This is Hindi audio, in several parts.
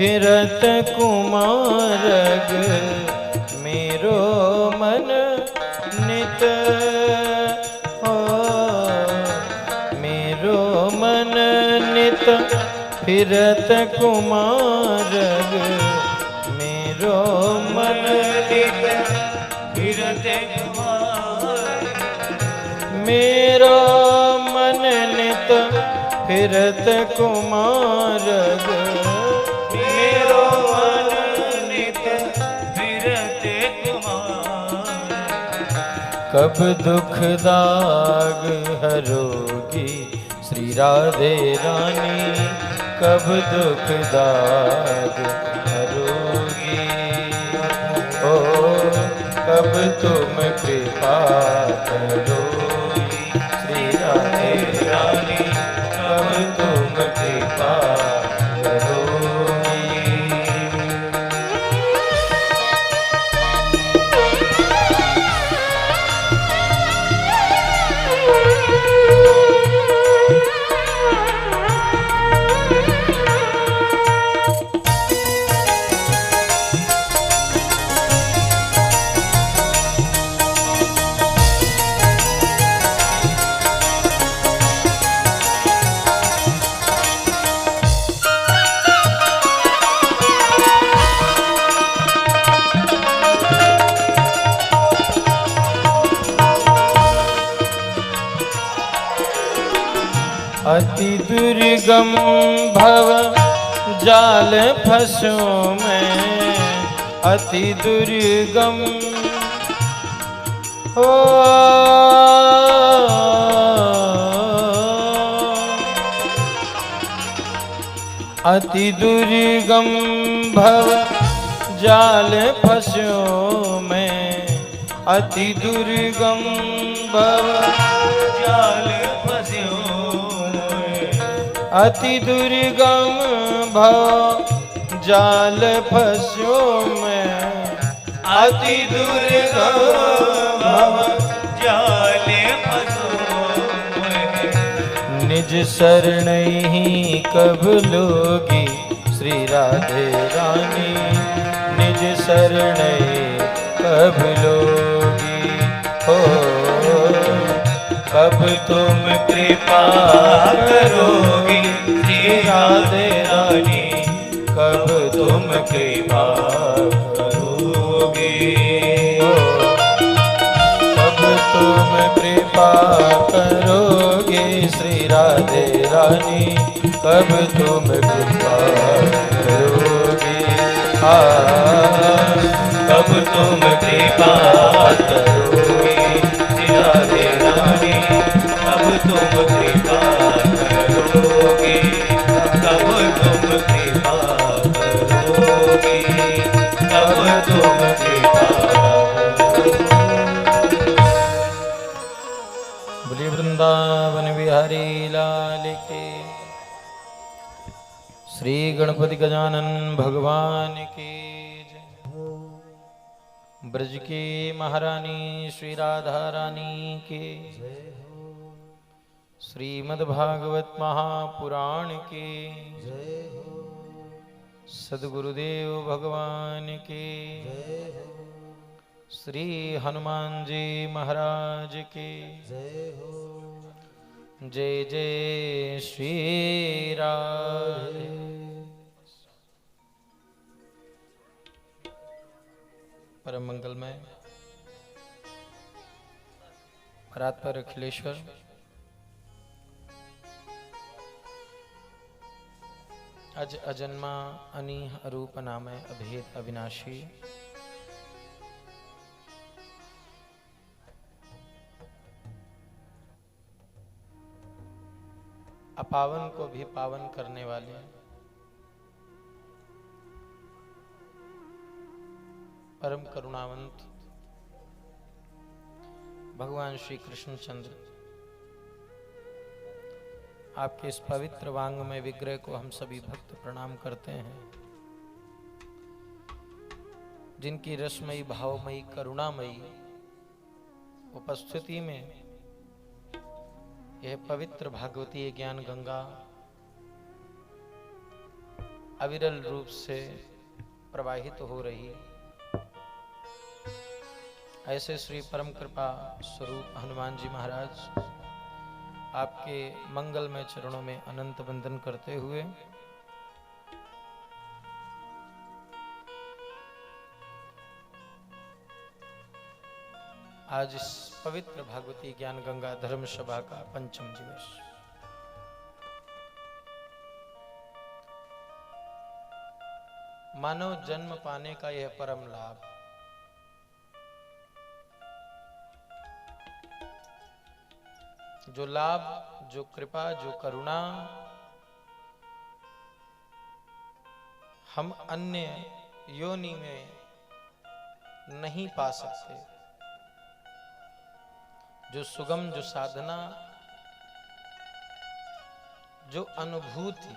फिरत कुमारग मेरो मन नित हो, मेरो मन नित फिरत कुमारग मेरो मन नित फिरत कुमारग मेरो मन नित फिरत कुमारग मेरो मन नित फिरत कुमारग कब दुख दाग हरोगी श्री राधे रानी कब दुख दाग हरोगी ओ कब तुम कृपा करोगी श्री राधे रानी कब तुम कृपा करोगी। अति दुर्गम भव जाल फंसो मैं अति दुर्गम हो अति दुर्गम भव जाल फंसो मैं अति दुर्गम भव जाल फंसो अति दुर्गम भव जाल फंसो मैं अति दुर्गम भव जाल फंसो मैं निज शरण ही कब लोगी श्री राधे रानी निज शरण कब लोगी हो कब तुम कृपा करोगी श्री राधे रानी कब तुम कृपा करोगी कब तुम कृपा करोगे श्री राधे रानी कब तुम कृपा करोगे कब तुम कृपा करोगे श्री राधे रानी कब तुम कृपा करोगे कब तुम कृपा करोगे कब तुम कृपा बोलिए वृंदावन बिहारी लाल के श्री गणपति गजानन भगवान की जय। ब्रज की महारानी श्री राधा रानी की श्रीमद्भागवत महापुराण की सद्गुरुदेव भगवान की श्री हनुमान जी महाराज की जय जय श्री राधे। परम मंगलमय परात्पर अखिलेश्वर अज अजन्मा अनीह अरूप नामय अभेद अविनाशी अपावन को भी पावन करने वाले परम करुणावंत भगवान श्री कृष्णचंद्र आपके इस पवित्र वांगमय विग्रह को हम सभी भक्त प्रणाम करते हैं, जिनकी रसमयी भावमयी करुणामयी उपस्थिति में यह पवित्र भागवतीय ज्ञान गंगा अविरल रूप से प्रवाहित हो रही। ऐसे श्री परम कृपा स्वरूप हनुमान जी महाराज आपके मंगलमय चरणों में अनंत वंदन करते हुए आज इस पवित्र भागवती ज्ञान गंगा धर्म सभा का पंचम दिवस, मानव जन्म पाने का यह परम लाभ, जो लाभ, जो कृपा, जो करुणा हम अन्य योनि में नहीं पा सकते, जो सुगम, जो साधना, जो अनुभूति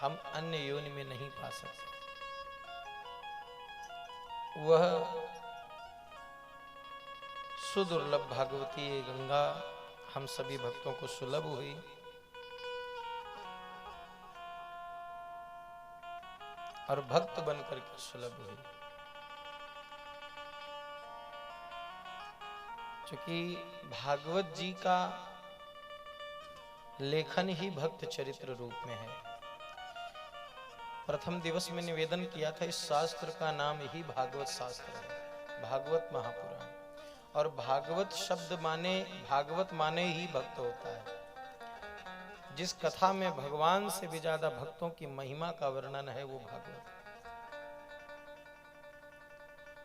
हम अन्य योनि में नहीं पा सकते, वह सुदुर्लभ भागवती गंगा हम सभी भक्तों को सुलभ हुई। और भक्त बनकर के सुलभ हुई, क्योंकि भागवत जी का लेखन ही भक्त चरित्र रूप में है। प्रथम दिवस में निवेदन किया था, इस शास्त्र का नाम ही भागवत शास्त्र है, भागवत महापुराण। और भागवत शब्द माने, भागवत माने ही भक्त होता है। जिस कथा में भगवान से भी ज्यादा भक्तों की महिमा का वर्णन है वो भागवत,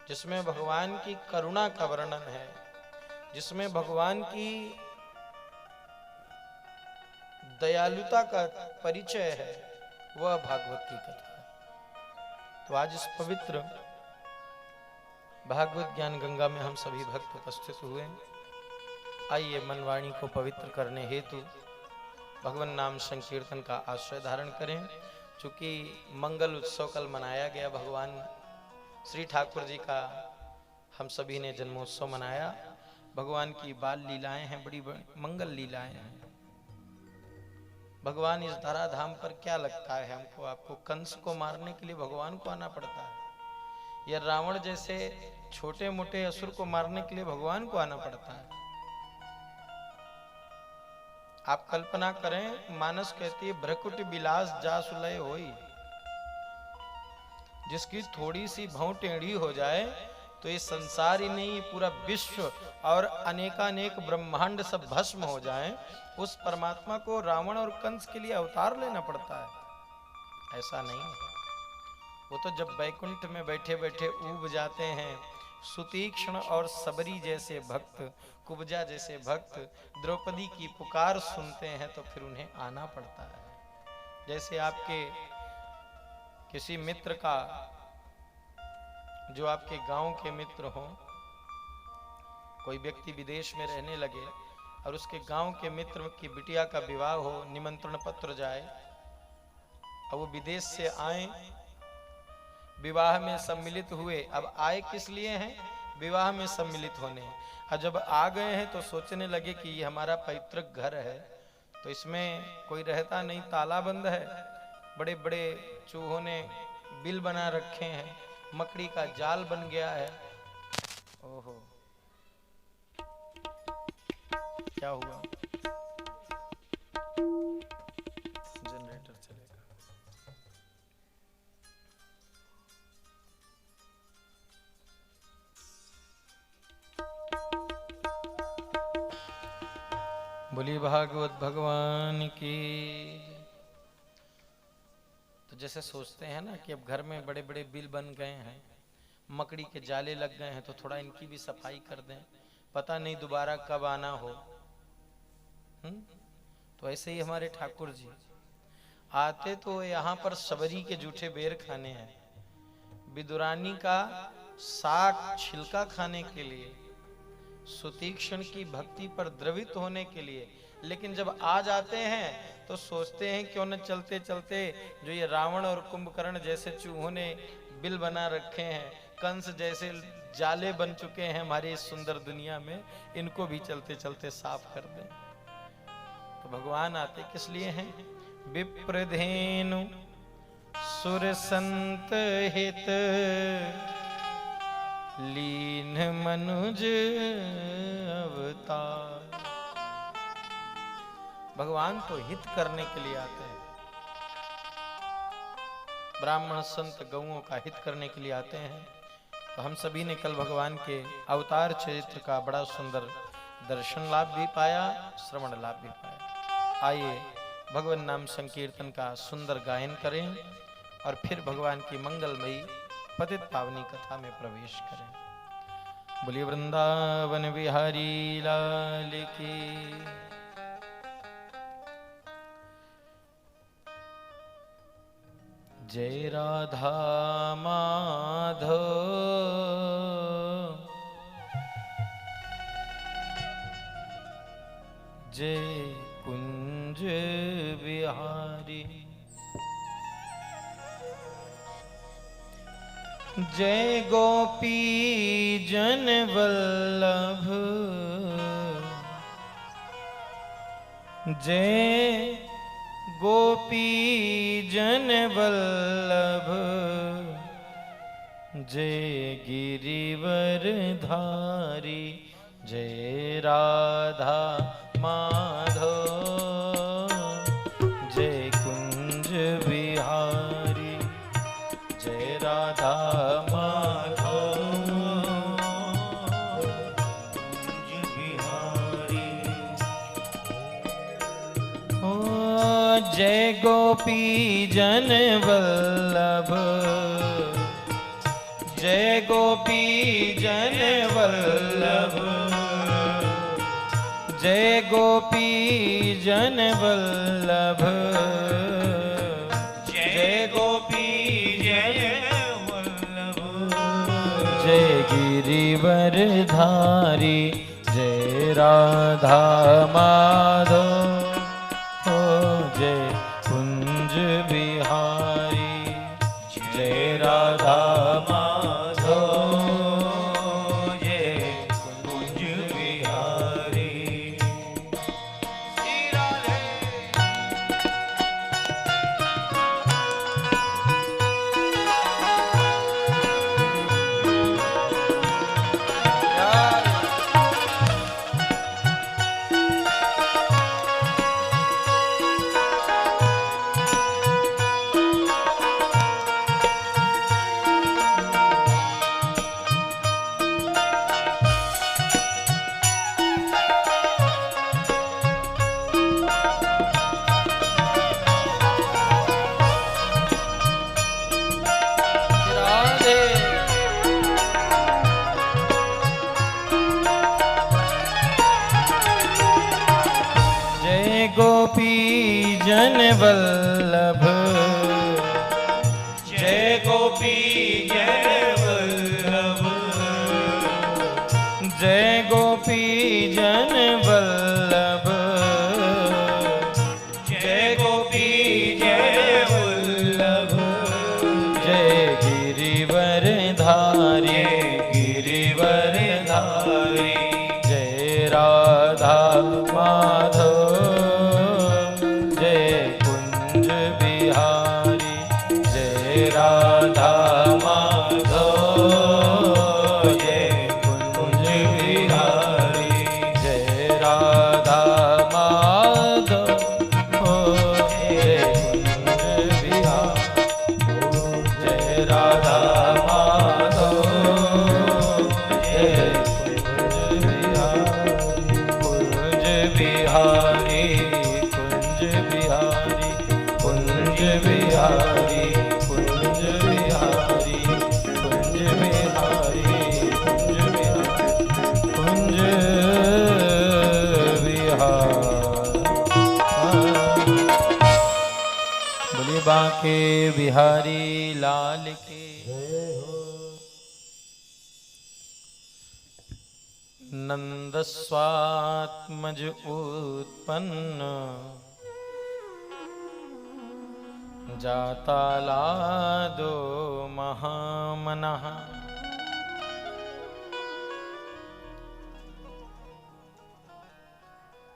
जिसमें भगवान की करुणा का वर्णन है, जिसमें भगवान की दयालुता का परिचय है, वह भागवत की कथा है। तो आज इस पवित्र भागवत ज्ञान गंगा में हम सभी भक्त उपस्थित हुए। आइए मन वाणी को पवित्र करने हेतु भगवान नाम संकीर्तन का आश्रय धारण करें। चूंकि मंगल उत्सव कल मनाया गया, भगवान श्री ठाकुर जी का हम सभी ने जन्मोत्सव मनाया। भगवान की बाल लीलाएं हैं, बड़ी बड़ी मंगल लीलाएं हैं। भगवान इस धराधाम पर क्या लगता है हमको, आपको कंस को मारने के लिए भगवान को आना पड़ता है, या रावण जैसे छोटे मोटे असुर को मारने के लिए भगवान को आना पड़ता है? आप कल्पना करें, मानस कहती है भ्रकुट बिलास जासुलय होई, जिसकी थोड़ी सी भौं टेढ़ी हो जाए तो ये संसार ही नहीं, पूरा विश्व और अनेकानेक ब्रह्मांड सब भस्म हो जाएं, उस परमात्मा को रावण और कंस के लिए अवतार लेना पड़ता है? ऐसा नहीं है। वो तो जब वैकुंठ में बैठे बैठे ऊब जाते हैं, सुतीक्ष्ण और सबरी जैसे भक्त, कुब्जा जैसे भक्त द्रौपदी की पुकार सुनते हैं तो फिर उन्हें आना पड़ता है। जैसे आपके किसी मित्र का, जो आपके गांव के मित्र हों, कोई व्यक्ति विदेश में रहने लगे और उसके गांव के मित्र की बिटिया का विवाह हो, निमंत्रण पत्र जाए और वो विदेश से आए, विवाह में सम्मिलित हुए। अब आए किस लिए हैं? विवाह में सम्मिलित होने। और जब आ गए हैं तो सोचने लगे कि ये हमारा पैतृक घर है, तो इसमें कोई रहता नहीं, ताला बंद है, बड़े बड़े चूहों ने बिल बना रखे हैं, मकड़ी का जाल बन गया है। ओहो, क्या हुआ? जनरेटर चलेगा। बोली भागवत भगवान की। तो जैसे सोचते हैं ना कि अब घर में बड़े बड़े बिल बन गए हैं, मकड़ी के जाले लग गए हैं, तो थोड़ा इनकी भी सफाई कर दें, पता नहीं दोबारा कब आना हो। तो ऐसे ही हमारे ठाकुर जी आते तो यहाँ पर सबरी के जूठे बेर खाने हैं, विदुरानी का साग छिलका खाने के लिए, सुतीक्ष्ण की भक्ति पर द्रवित होने के लिए। लेकिन जब आ जाते हैं तो सोचते हैं क्यों न चलते चलते जो ये रावण और कुंभकर्ण जैसे चूहों ने बिल बना रखे हैं, कंस जैसे जाले बन चुके हैं हमारी इस सुंदर दुनिया में, इनको भी चलते चलते साफ कर दें। तो भगवान आते किस लिए हैं? विप्रधेनु सुर संत हित लीन मनुज अवतार। भगवान तो हित करने के लिए आते हैं। ब्राह्मण संत गौओं का हित करने के लिए आते हैं। तो हम सभी ने कल भगवान के अवतार चरित्र का बड़ा सुंदर दर्शन लाभ भी पाया, श्रवण लाभ भी पाया। आइए भगवान नाम संकीर्तन का सुंदर गायन करें और फिर भगवान की मंगलमयी पतित पावनी कथा में प्रवेश करें। बोलिए वृंदावन बिहारी लाल की। जय राधा माधव जय कुंज बिहारी। जय गोपी जन वल्लभ जय गोपी जन वल्लभ जय गिरिवर धारी। जय राधा माधव जय कुंज बिहारी। जय राधा माधव कुंज बिहारी। ओ जय गोपी जन वल्लभ जय गोपी जन वल्लभ जय गोपी जन वल्लभ जय गोपी जन वल्लभ जय गिरिवर धारी। जय राधा माधव जय कुंज बिहारी। जय राधा माधव जय कुंज बिहारी। गोपी जन वल्लभ जय गोपी जन वल्लभ जय गोपी जन वल्लभ जय गोपी जय वल्लभ जय गिरिवर धारी। गिरिवर धारी। जय राधा माधव राधा माधव जय कुंज बिहारी। जय राधा माधव जय कुंज बिहारी। जय राधा माधव जय कुंज बिहारी। कुंज बिहारी कुंज बिहारी कुंज बिहारी कुंज बिहारी कुंज बिहारी कुंज बिहारी। बोलिए बांके बिहारी लाल के। नंद स्वात्मज उत्पन्न जाता लादो महामनः।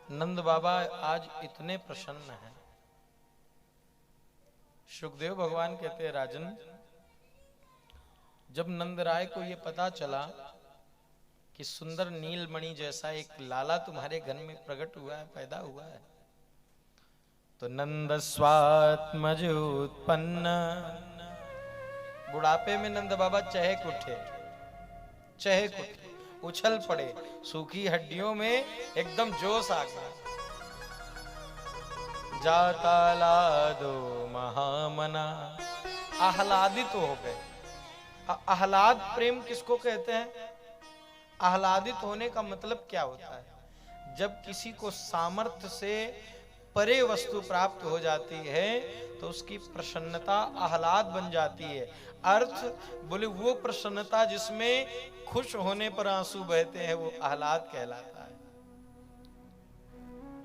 नंद बाबा आज इतने प्रसन्न हैं, सुखदेव भगवान कहते हैं, राजन, जब नंद राय को ये पता चला कि सुंदर नीलमणि जैसा एक लाला तुम्हारे घर में प्रकट हुआ है, पैदा हुआ है, तो नंद स्वात्मज उत्पन्न, बुढ़ापे में नंद बाबा चहक उठे, उछल पड़े, सूखी हड्डियों में एकदम जोश आ गया। जाता लादो महामना, आह्लादित हो गए। आह्लाद प्रेम किसको कहते हैं? आह्लादित होने का मतलब क्या होता है? जब किसी को सामर्थ्य से परे वस्तु प्राप्त हो जाती है तो उसकी प्रसन्नता आह्लाद बन जाती है। अर्थ बोले वो प्रसन्नता जिसमें खुश होने पर आंसू बहते हैं वो आह्लाद कहलाता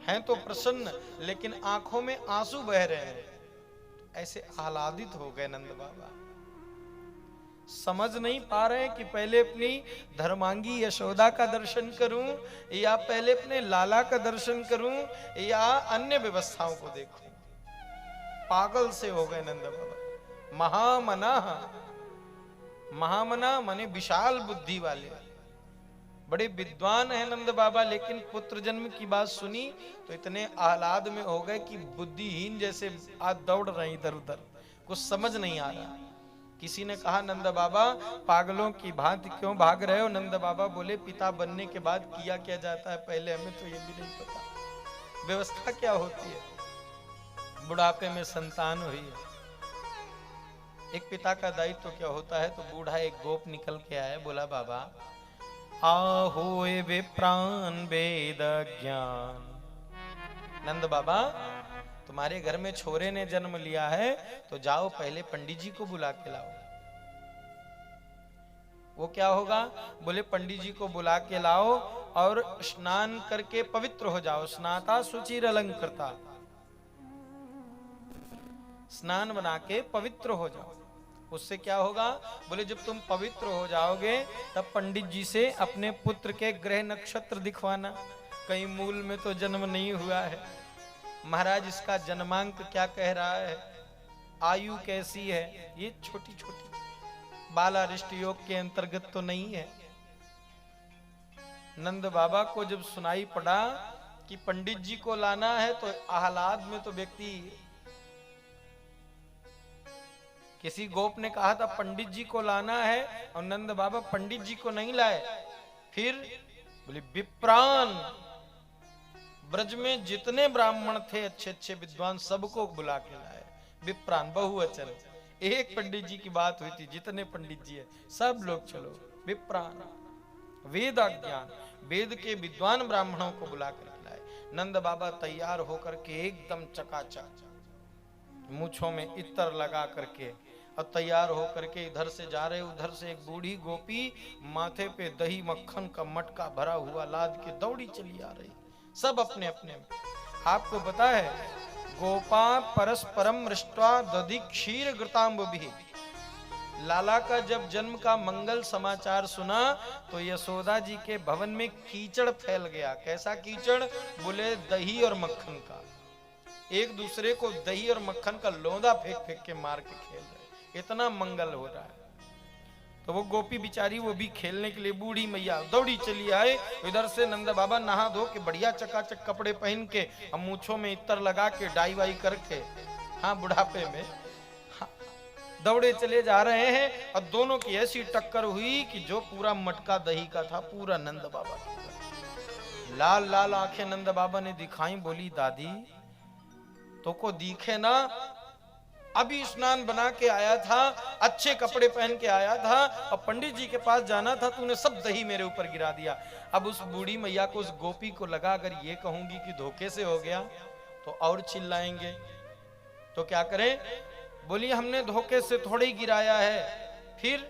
है तो प्रसन्न, लेकिन आंखों में आंसू बह रहे हैं, ऐसे आह्लादित हो गए नंद बाबा। समझ नहीं पा रहे कि पहले अपनी धर्मांगी यशोदा का दर्शन करूं या पहले अपने लाला का दर्शन करूं या अन्य व्यवस्थाओं को देखूं। पागल से हो गए नंद बाबा। महामना माने विशाल बुद्धि वाले, बड़े विद्वान हैं नंद बाबा, लेकिन पुत्र जन्म की बात सुनी तो इतने आह्लाद में हो गए कि बुद्धिहीन जैसे आज दौड़ रहे इधर उधर, कुछ समझ नहीं आ रहा। किसी ने कहा, नंद बाबा पागलों की भांति क्यों भाग रहे हो? नंद बाबा बोले, पिता बनने के बाद किया क्या जाता है, पहले हमें तो ये भी नहीं पता, व्यवस्था क्या होती है। बुढ़ापे में संतान हुई है, एक पिता का दायित्व क्या होता है। तो बूढ़ा एक गोप निकल के आया, बोला, बाबा आहोए विप्रान वेद ज्ञान। नंद बाबा तुम्हारे घर में छोरे ने जन्म लिया है तो जाओ पहले पंडित जी को बुला के लाओ। वो क्या होगा? बोले पंडित जी को बुला के लाओ और स्नान करके पवित्र हो जाओ। स्नाता सुचिर अलंकृता, स्नान बना के पवित्र हो जाओ। उससे क्या होगा? बोले जब तुम पवित्र हो जाओगे तब पंडित जी से अपने पुत्र के ग्रह नक्षत्र दिखवाना। कहीं मूल में तो जन्म नहीं हुआ है, महाराज इसका जन्मांक क्या कह रहा है, आयु कैसी है, ये छोटी छोटी बालारिष्ट योग के अंतर्गत तो नहीं है। नंद बाबा को जब सुनाई पड़ा कि पंडित जी को लाना है तो आह्लाद में तो व्यक्ति, किसी गोप ने कहा था पंडित जी को लाना है और नंद बाबा पंडित जी को नहीं लाए। फिर बोले विप्रान, ब्रज में जितने ब्राह्मण थे अच्छे अच्छे विद्वान सबको बुला के लाए। विप्रान बहुवचन, एक पंडित जी की बात हुई थी, जितने पंडित जी है सब लोग चलो विप्रान। वेद ज्ञान, वेद के विद्वान ब्राह्मणों को बुला कर लाए। नंद बाबा तैयार होकर के एकदम चकाचक, मूछों में इत्र लगा करके और तैयार होकर के इधर से जा रहे, उधर से एक बूढ़ी गोपी माथे पे दही मक्खन का मटका भरा हुआ लाद के दौड़ी चली आ रही, सब अपने अपने। आपको पता है गोपा परस्परम मृष्ट्वा दधि क्षीर घृतांबुभिः, लाला का जब जन्म का मंगल समाचार सुना तो यशोदा जी के भवन में कीचड़ फैल गया। कैसा कीचड़? बोले दही और मक्खन का, एक दूसरे को दही और मक्खन का लोंदा फेंक फेंक के मार के खेल रहे, इतना मंगल हो रहा है। तो वो गोपी बिचारी वो भी खेलने के लिए बूढ़ी मैया दौड़ी चली आए। इधर से नंद बाबा नहा धो के बढ़िया चकाचक कपड़े पहन के, हम मूछों में इत्र लगा के डाई वाई करके, हाँ बुढ़ापे में, हाँ, दौड़े चले जा रहे हैं। और दोनों की ऐसी टक्कर हुई कि जो पूरा मटका दही का था पूरा नंद बाबा, लाल लाल आंखें नंद बाबा ने दिखाई। बोली दादी तो को दिखे ना, अभी स्नान बना के आया था, अच्छे कपड़े पहन के आया था और पंडित जी के पास जाना था, तूने सब दही मेरे ऊपर गिरा दिया। अब उस बूढ़ी मैया को, उस गोपी को लगा अगर ये कहूंगी कि धोखे से हो गया तो और चिल्लाएंगे, तो क्या करें। बोली हमने धोखे से थोड़ी गिराया है। फिर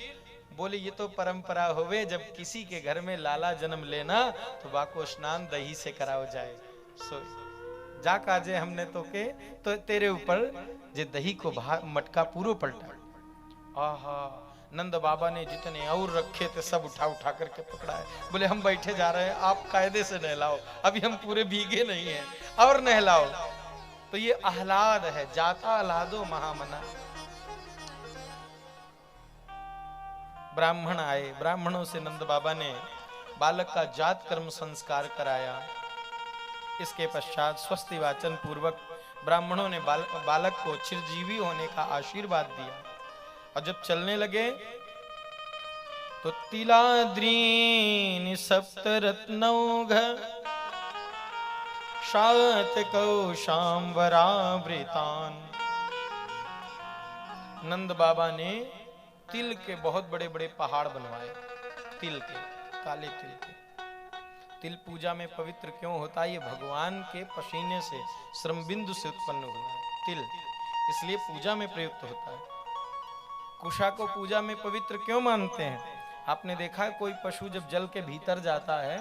बोले ये तो परंपरा होवे, जब किसी के घर में लाला जन्म लेना तो बाको स्नान दही से कराओ जाए। सो जा काजे हमने तो के तो तेरे ऊपर जे दही को मटका पूरो पलटा। आहा, नंद बाबा ने जितने और रखे थे सब उठा उठा करके पकड़ा है। बोले हम बैठे जा रहे हैं, आप कायदे से नहलाओ, अभी हम पूरे भीगे नहीं हैं, और नहलाओ। तो ये आह्लाद है, जाता आह्लादो महामना। ब्राह्मण आए, ब्राह्मणों से नंद बाबा ने बालक का जात कर्म संस्कार कराया। इसके पश्चात स्वस्ति वाचन पूर्वक ब्राह्मणों ने बालक को चिरजीवी होने का आशीर्वाद दिया। और जब चलने लगे तो तिलाद्रीन सप्तरत्नौघ शातकौ शाम्बरावृतान। नंद बाबा ने तिल के बहुत बड़े बड़े पहाड़ बनवाए, तिल के, काले तिल के। तिल पूजा में पवित्र क्यों होता है? ये भगवान के पसीने से, श्रम बिंदु से उत्पन्न हुआ है तिल, इसलिए पूजा में प्रयुक्त होता है। कुशा को पूजा में पवित्र क्यों मानते हैं? आपने देखा है कोई पशु जब जल के भीतर जाता है,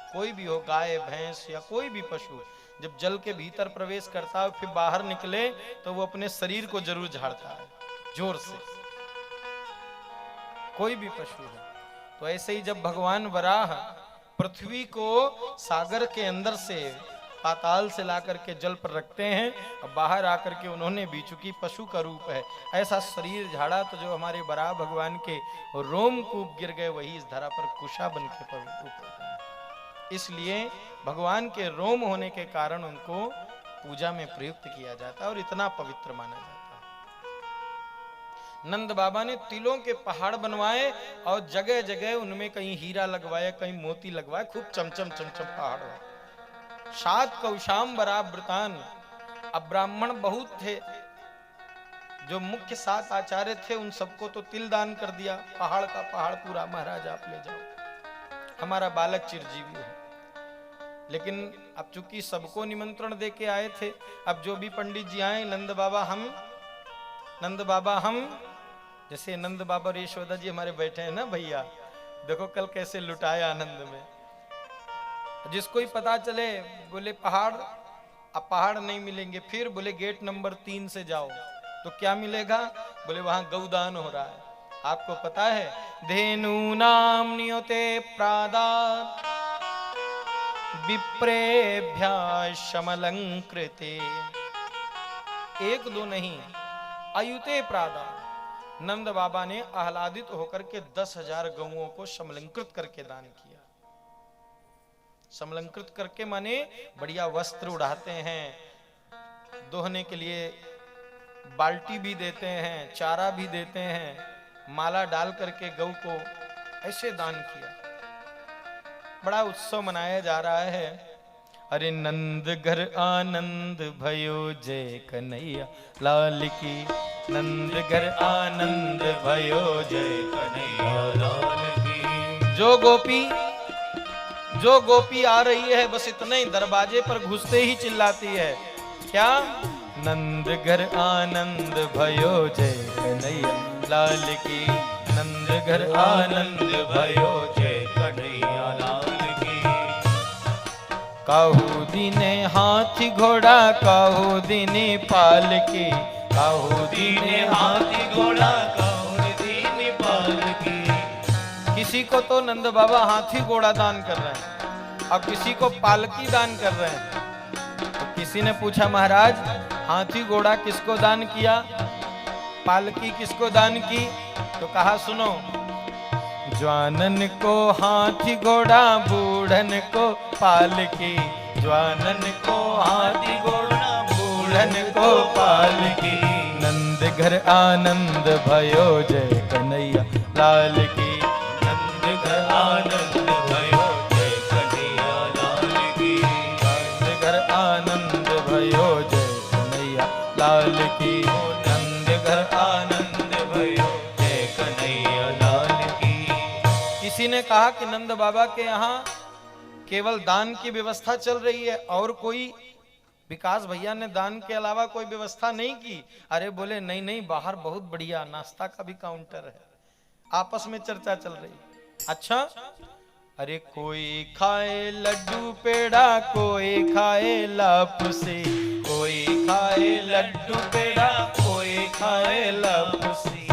कोई भी हो, गाय भैंस या कोई भी पशु, जब जल के भीतर प्रवेश करता है फिर बाहर निकले तो वो अपने शरीर को जरूर झाड़ता है जोर से, कोई भी पशु है। तो ऐसे ही जब भगवान वराह पृथ्वी को सागर के अंदर से, पाताल से ला करके जल पर रखते हैं, और बाहर आकर के उन्होंने भी, चूंकि पशु का रूप है, ऐसा शरीर झाड़ा तो जो हमारे वराह भगवान के रोमकूप गिर गए, वही इस धरा पर कुशा बन के पवित्र होता है। इसलिए भगवान के रोम होने के कारण उनको पूजा में प्रयुक्त किया जाता है और इतना पवित्र माना जाता है। नंद बाबा ने तिलों के पहाड़ बनवाए और जगह जगह उनमें कहीं हीरा लगवाया, कहीं मोती लगवाए, खूब चमचम चमचम पहाड़ हो। सात कौशाम्बरावृतान। अब ब्राह्मण बहुत थे, जो मुख्य 7 आचार्य थे, उन सबको तो तिल दान कर दिया, पहाड़ का पहाड़ पूरा, महाराज आप ले जाओ, हमारा बालक चिरजीवी हो। लेकिन अब चूंकि सबको निमंत्रण दे के आए थे, अब जो भी पंडित जी आए, नंद बाबा हम, जैसे नंद बाबा और यशोदा जी हमारे बैठे हैं ना भैया, देखो कल कैसे लुटाया आनंद में। जिसको ही पता चले, बोले पहाड़, अब पहाड़ नहीं मिलेंगे, फिर बोले गेट नंबर 3 से जाओ, तो क्या मिलेगा? बोले वहां गौदान हो रहा है। आपको पता है, धेनूनाम नियते प्रादात् विप्रेभ्यः शमलंकृते। 1-2 नहीं, अयुते प्रादात्। नंद बाबा ने आह्लादित होकर के 10,000 गौओं को समलंकृत करके दान किया। समलंकृत करके माने बढ़िया वस्त्र उड़ाते हैं, दोहने के लिए बाल्टी भी देते हैं, चारा भी देते हैं, माला डाल करके गौ को ऐसे दान किया। बड़ा उत्सव मनाया जा रहा है। अरे नंद घर आनंद भयो जय कन्हैया लाल की, नंद घर आनंद भयो जय कन्हैया लाल की। जो गोपी आ रही है, बस इतने ही दरवाजे पर घुसते ही चिल्लाती है, क्या? नंद घर आनंद भयो जय कन्हैया लाल की, नंद घर आनंद भयो जय कन्हैया लाल की। काहू दीने हाथी घोड़ा, काहू दीने पालकी, काहू दीने हाथी घोड़ा, काहू दीने पालकी। किसी को तो नंद बाबा हाथी घोड़ा दान कर रहे हैं और किसी को पालकी दान कर रहे हैं। तो किसी ने पूछा, महाराज हाथी घोड़ा किसको दान किया, पालकी किसको दान की? तो कहा सुनो, ज्वानन को हाथी घोड़ा, बूढ़न को पालकी, ज्वानन को हाथी घोड़ा, बूढ़न को पालकी। नंद घर आनंद भयो जय कन्हैया लाल की, नंद घर आनंद भयो जय कन्हैया लाल की, नंद घर आनंद भयो जय कन्हैया लाल की, नंद घर आनंद भयो जय कन्हैया लाल की। किसी ने कहा कि नंद बाबा के यहाँ केवल दान की व्यवस्था चल रही है और कोई, विकास भैया ने दान के अलावा कोई व्यवस्था नहीं की। अरे बोले नहीं नहीं, बाहर बहुत बढ़िया नाश्ता का भी काउंटर है। आपस में चर्चा चल रही। अच्छा, अरे कोई खाए लड्डू पेड़ा, कोई खाए लापसी, कोई खाए लड्डू पेड़ा, कोई खाए लापसी।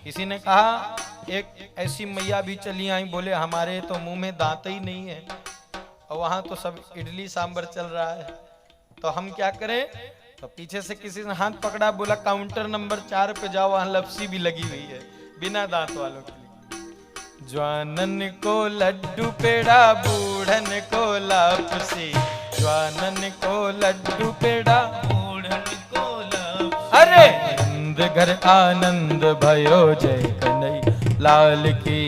किसी ने कहा, एक ऐसी मैया भी चली आई, बोले हमारे तो मुंह में दांत ही नहीं है और वहां तो सब इडली सांभर चल रहा है, तो हम क्या करें? तो पीछे से किसी ने हाथ पकड़ा, बोला काउंटर नंबर 4 पे जाओ, वहां लपसी भी लगी हुई है बिना दांत वालों के लिए। ज्वानन को लड्डू पेड़ा, बूढ़न को लपसी, ज्वानन को लड्डू पेड़ा, बूढ़न को लपसी। अरे नंद घर आनंद भयो जय कन्हैया लाल की,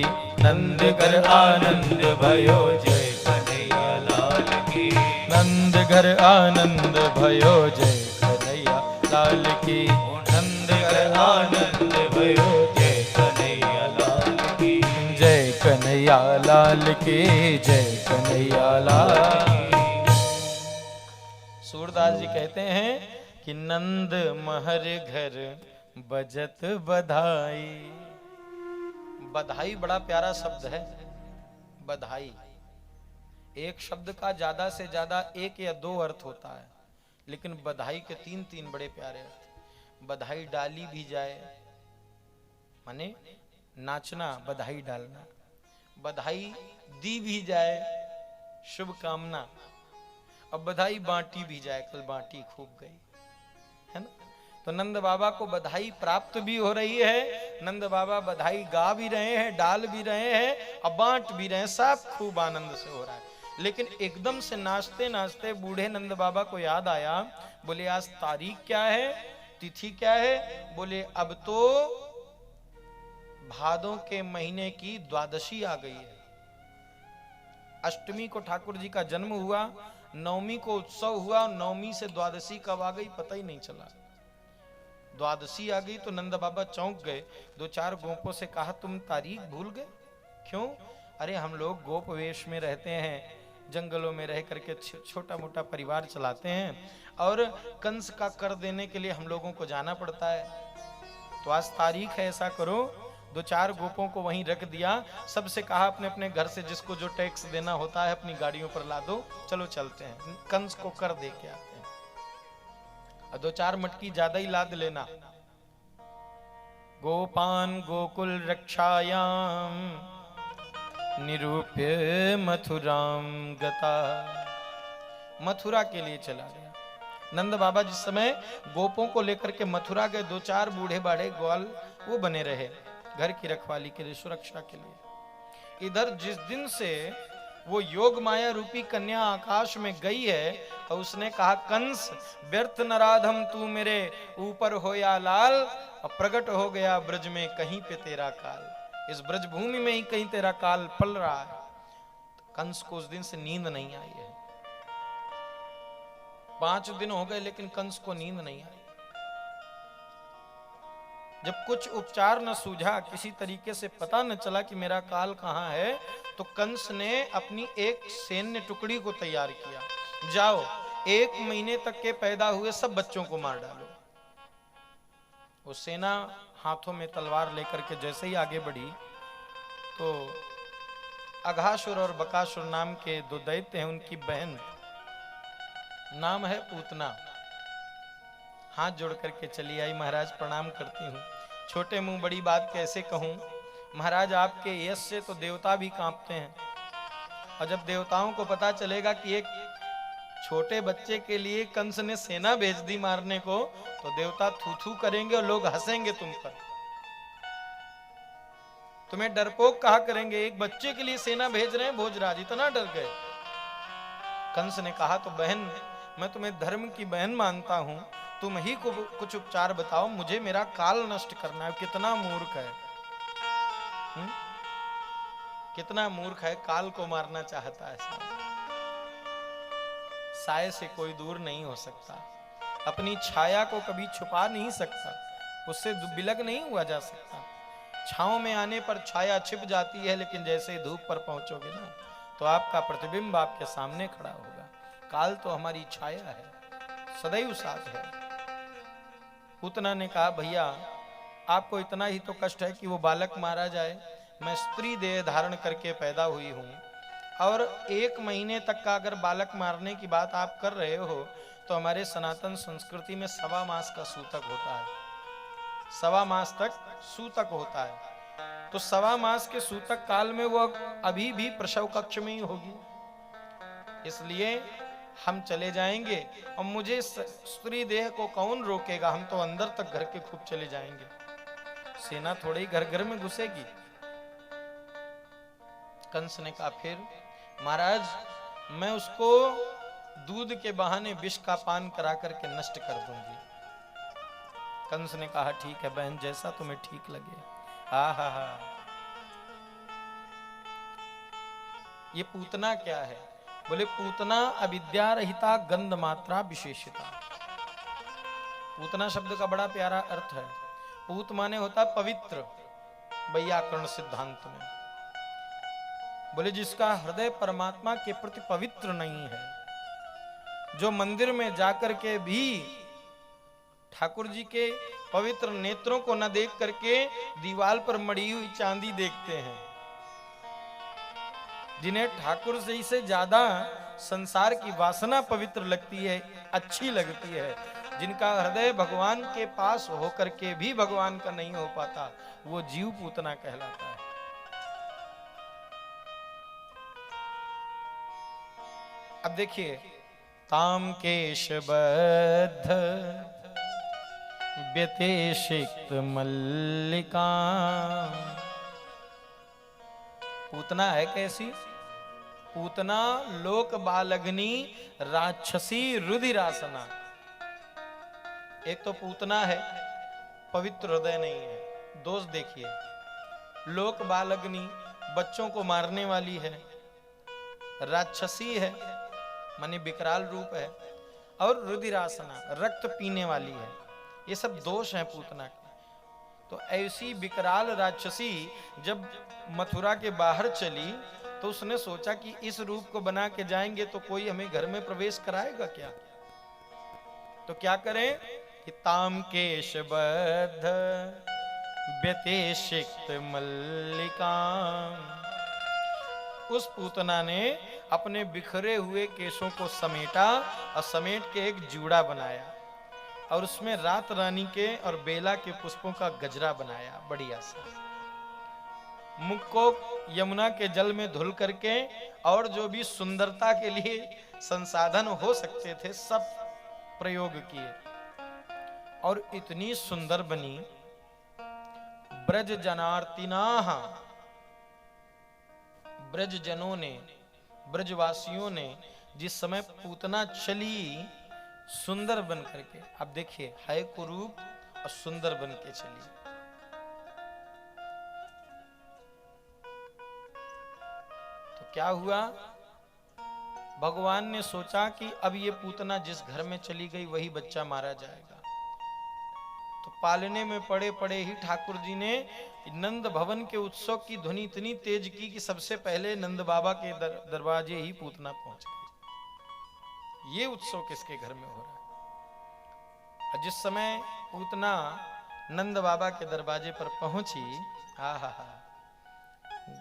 नंद घर आनंद भयो जय कन्हैया लाल की, नंद घर आनंद भयो जय कन्हैया लाल की, नंद घर आनंद भयो जय कन्हैया लाल की, जय कन्हैया लाल की, जय कन्हैया लाल की। सूरदास जी कहते हैं कि नंद महर घर बजत बधाई। बधाई बड़ा प्यारा शब्द है। बधाई एक शब्द का ज्यादा से ज्यादा 1 या 2 अर्थ होता है, लेकिन बधाई के 3 बड़े प्यारे अर्थ। बधाई डाली भी जाए माने नाचना, बधाई डालना। बधाई दी भी जाए, शुभ कामना। अब बधाई बांटी भी जाए, कल बांटी खूब गई, है ना। तो नंद बाबा को बधाई प्राप्त भी हो रही है, नंद बाबा बधाई गा भी रहे हैं, डाल भी रहे हैं, अब बांट भी रहे हैं, सब खूब आनंद से हो रहा है। लेकिन एकदम से नाचते नाचते बूढ़े नंद बाबा को याद आया, बोले आज तारीख क्या है, तिथि क्या है? बोले अब तो भादों के महीने की द्वादशी आ गई है। अष्टमी को ठाकुर जी का जन्म हुआ, नवमी को उत्सव हुआ, नवमी से द्वादशी कब आ गई पता ही नहीं चला। द्वादशी आ गई तो नंद बाबा चौंक गए, 2-4 गोपों से कहा तुम तारीख भूल गए? क्यों? अरे हम लोग गोप वेश में रहते हैं, जंगलों में रह करके छोटा मोटा परिवार चलाते हैं, और कंस का कर देने के लिए हम लोगों को जाना पड़ता है। तो आज तारीख है, ऐसा करो 2-4 गोपों को वहीं रख दिया, सबसे कहा अपने अपने घर से जिसको जो टैक्स देना होता है अपनी गाड़ियों पर ला दो, चलो चलते हैं, कंस को कर दे के आते हैं। और 2-4 मटकी ज्यादा ही लाद लेना। गोपान गोकुल रक्षायाम निरूप्य मथुराम गता। मथुरा के लिए चला गया नंद बाबा। जिस समय गोपों को लेकर के मथुरा गए, 2-4 बूढ़े बाढ़े ग्वाल वो बने रहे घर की रखवाली के लिए, सुरक्षा के लिए। इधर जिस दिन से वो योग माया रूपी कन्या आकाश में गई है, और उसने कहा कंस व्यर्थ नराधम तू मेरे ऊपर हो या लाल, और प्रकट हो गया ब्रज में कहीं पे तेरा काल। इस ब्रज भूमि में ही कहीं तेरा काल पल रहा है। कंस को उस दिन से नींद नहीं आई है। 5 दिन हो गए लेकिन कंस को नींद नहीं आई। जब कुछ उपचार न सूझा, किसी तरीके से पता न चला कि मेरा काल कहां है, तो कंस ने अपनी एक सैन्य टुकड़ी को तैयार किया, जाओ 1 महीने तक के पैदा हुए सब बच्चों को मार डालो। वो सेना हाथों में तलवार लेकर के जैसे ही आगे बढ़ी, तो अघासुर और बकासुर नाम के 2 दैत्य हैं, उनकी बहन नाम है पूतना, हाथ जोड़ करके चली आई, महाराज प्रणाम करती हूँ। छोटे मुंह बड़ी बात कैसे कहूं महाराज, आपके यश से तो देवता भी कांपते हैं, और जब देवताओं को पता चलेगा कि एक छोटे बच्चे के लिए कंस ने सेना भेज दी मारने को, तो देवता थू थू करेंगे और लोग हंसेंगे तुम पर, तुम्हें डरपोक कहा करेंगे। एक बच्चे के लिए सेना भेज रहे हैं भोजराज, इतना डर गए। कंस ने कहा तो बहन मैं तुम्हें धर्म की बहन मानता हूं, तुम ही को कुछ उपचार बताओ, मुझे मेरा काल नष्ट करना है। कितना मूर्ख है, कितना मूर्ख है, काल को मारना चाहता है। साये से कोई दूर नहीं हो सकता, अपनी छाया को कभी छुपा नहीं सकता, उससे बिलग नहीं हुआ जा सकता। छांव में आने पर छाया छिप जाती है, लेकिन जैसे ही धूप पर पहुंचोगे ना, तो आपका प्रतिबिंब आपके सामने खड़ा होगा। काल तो हमारी छाया है, सदैव साथ है। पूतना ने कहा भैया आपको इतना ही तो कष्ट है कि वो बालक मारा जाए, मैं स्त्री देह धारण करके पैदा हुई हूं, और 1 महीने तक का अगर बालक मारने की बात आप कर रहे हो, तो हमारे सनातन संस्कृति में 1.25 मास का सूतक होता है, 1.25 मास तक सूतक होता है। तो 1.25 मास के सूतक काल में वो अभी भी प्रसव कक्ष में ही होगी। इसलिए हम चले जाएंगे और मुझे स्त्री देह को कौन रोकेगा, हम तो अंदर तक घर के खूब चले जाएंगे, सेना थोड़ी घर घर में घुसेगी। कंस ने कहा फिर महाराज मैं उसको दूध के बहाने विष का पान करा करके नष्ट कर दूंगी। कंस ने कहा ठीक है बहन, जैसा तुम्हें ठीक लगे। हा ये पूतना क्या है? बोले पूतना अविद्या रहिता गंध मात्रा विशेषता। पूतना शब्द का बड़ा प्यारा अर्थ है। पूत माने होता पवित्र, वैयाकरण सिद्धांत में। बोले जिसका हृदय परमात्मा के प्रति पवित्र नहीं है, जो मंदिर में जाकर के भी ठाकुर जी के पवित्र नेत्रों को न देख करके दीवार पर मड़ी हुई चांदी देखते हैं, जिन्हें ठाकुर जी से ज्यादा संसार की वासना पवित्र लगती है, अच्छी लगती है, जिनका हृदय भगवान के पास होकर के भी भगवान का नहीं हो पाता, वो जीव पूतना कहलाता है। अब देखिए, ताम केशबद्ध व्यतिषिक्त मल्लिका। पूतना है कैसी? पूतना लोक बालग्नि राक्षसी रुधिरासना। एक तो पूतना है, पवित्र हृदय नहीं है। दोष देखिए, लोक बालग्नि बच्चों को मारने वाली है, राक्षसी है माने विकराल रूप है, और रुधिरासना रक्त पीने वाली है। ये सब दोष हैं पूतना के। तो ऐसी विकराल राक्षसी जब मथुरा के बाहर चली तो उसने सोचा कि इस रूप को बना के जाएंगे तो कोई हमें घर में प्रवेश कराएगा क्या? तो क्या करें कि ताम केशबद्ध व्यतिषिक्त मल्लिका। उस पूतना ने अपने बिखरे हुए केशों को समेटा और समेट के एक जूड़ा बनाया और उसमें रात रानी के और बेला के पुष्पों का गजरा बनाया बढ़िया सा। मुख को यमुना के जल में धुल करके और जो भी सुंदरता के लिए संसाधन हो सकते थे सब प्रयोग किए, और इतनी सुंदर बनी। ब्रज जनार्तिनाः, ब्रज जनों ने, ब्रजवासियों ने जिस समय पूतना चली सुंदर बन करके, अब देखिए है कुरूप और सुंदर बन के चली, तो क्या हुआ? भगवान ने सोचा कि अब ये पूतना जिस घर में चली गई वही बच्चा मारा जाएगा। तो पालने में पड़े पड़े ही ठाकुर जी ने नंद भवन के उत्सव की ध्वनि इतनी तेज की कि सबसे पहले नंद बाबा के दरवाजे ही पूतना पहुंच गई। ये उत्सव किसके घर में हो रहा है? जिस समय पूतना नंद बाबा के दरवाजे पर पहुंची, हा,